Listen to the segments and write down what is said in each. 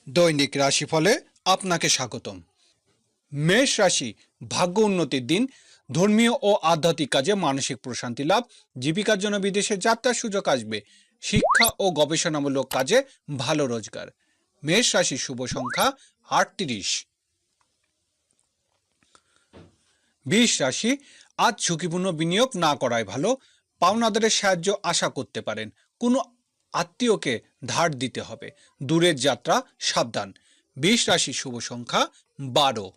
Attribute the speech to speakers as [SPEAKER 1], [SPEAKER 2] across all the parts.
[SPEAKER 1] দৈনিক রাশিফলে আপনাকে স্বাগতম। মেষ রাশি, ভাগ্য উন্নতির দিন। ধর্মীয় ও আধ্যাত্মিক কাজে মানসিক প্রশান্তি লাভ। জীবিকার জন্য বিদেশে যাত্রার সুযোগ আসবে। শিক্ষা ও গবেষণামূলক কাজে ভালো রোজগার। মেষ রাশির শুভ সংখ্যা 38। বৃষ রাশি, আজ ঝুঁকিপূর্ণ বিনিয়োগ না করাই ভালো। পাওনাদারের সাহায্য আশা করতে পারেন। কোনো আত্মীয়কে ধার দিতে হবে। দূরের যাত্রা সাবধান। বৃষ রাশির শুভ সংখ্যা 12।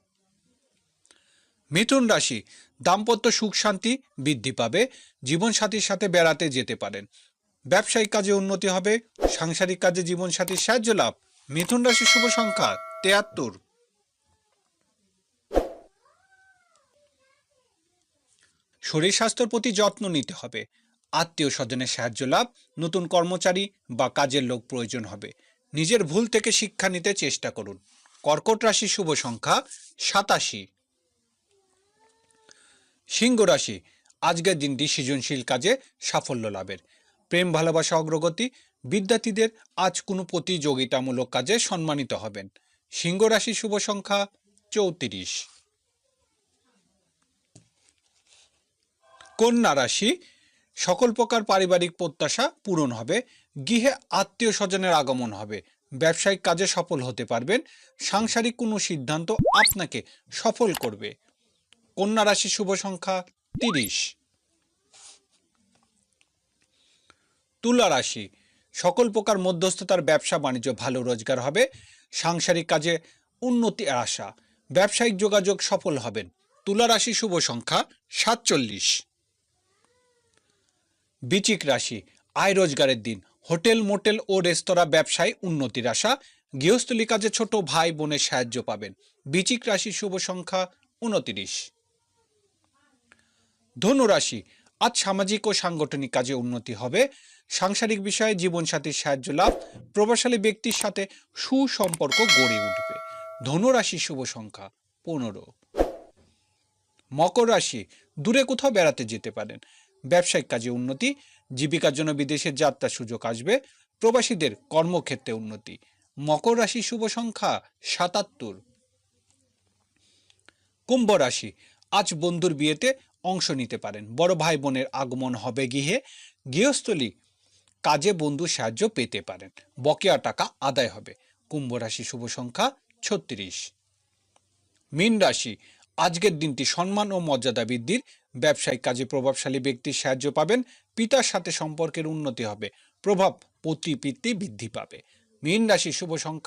[SPEAKER 1] মিথুন রাশি, দাম্পত্য সুখ শান্তি বৃদ্ধি পাবে। জীবনসাথীর সাথে বেড়াতে যেতে পারেন। ব্যবসায়িক কাজে উন্নতি হবে। সাংসারিক কাজে জীবনসাথীর সাহায্য লাভ। মিথুন রাশির শুভ সংখ্যা 73। শরীর স্বাস্থ্যের প্রতি যত্ন নিতে হবে। আত্মীয় স্বজনের সাহায্য লাভ। নতুন কর্মচারী বা কাজের লোক প্রয়োজন হবে। নিজের ভুল থেকে শিক্ষা নিতে চেষ্টা করুন। কর্কট রাশির শুভ সংখ্যা 87। সিংহ রাশি, আজকের দিনটি সৃজনশীল কাজে সাফল্য লাভের। প্রেম ভালোবাসা অগ্রগতি। বিদ্যার্থীদের আজ কোনো প্রতিযোগিতামূলক কাজে সম্মানিত হবেন। সিংহ রাশির শুভ সংখ্যা 34। কন্যা রাশি, সকল প্রকার পারিবারিক প্রত্যাশা পূরণ হবে। গৃহে আত্মীয় স্বজনের আগমন হবে। ব্যবসায়িক কাজে সফল হতে পারবেন। সাংসারিক কোনো সিদ্ধান্ত আপনাকে সফল করবে। কন্যা রাশির শুভ সংখ্যা 30। তুলা রাশি, সকল প্রকার মধ্যস্থতার ব্যবসা বাণিজ্য ভালো রোজগার হবে। সাংসারিক কাজে উন্নতি আশা। ব্যবসায়িক যোগাযোগ সফল হবেন। তুলা রাশির শুভ সংখ্যা 47। বৃশ্চিক রাশি, আয় রোজগারের দিন। হোটেল মোটেল ও রেস্তোরাঁ ব্যবসায় উন্নতির আশা। গৃহস্থলী কাজে ছোট ভাই বোনের সাহায্য পাবেন। বৃশ্চিক রাশির শুভ সংখ্যা 29। ধনু রাশি, আজ সামাজিক ও সাংগঠনিক কাজে উন্নতি হবে। সাংসারিক বিষয়ে জীবনসাথীর সাহায্য লাভ। প্রভাবশালী ব্যক্তির সাথে সুসম্পর্ক গড়ে উঠবে। ধনু রাশির শুভ সংখ্যা 15। মকর রাশি, দূরে কোথাও বেড়াতে যেতে পারেন। ব্যবসায়িক কাজে উন্নতি। জীবিকার জন্য বিদেশে যাত্রার সুযোগ আসবে। প্রবাসীদের কর্মক্ষেত্রে উন্নতি। মকর রাশির শুভ সংখ্যা 77। কুম্ভ রাশি, আজ বন্ধুর বিয়েতে অংশ নিতে পারেন। বড় ভাই বোনের আগমন হবে গৃহে। গৃহস্থলী কাজে বন্ধুর সাহায্য পেতে পারেন। বকেয়া টাকা আদায় হবে। কুম্ভ রাশি শুভ সংখ্যা 36। মীন রাশি, আজকের দিনটি সম্মান ও মর্যাদা বৃদ্ধির। ব্যবসায়িক কাজে প্রভাবশালী ব্যক্তির সাহায্য পাবেন। পিতার সাথে সম্পর্কের উন্নতি হবে। প্রভাব প্রতিপত্তি বৃদ্ধি পাবে। মীন রাশি শুভ সংখ্যা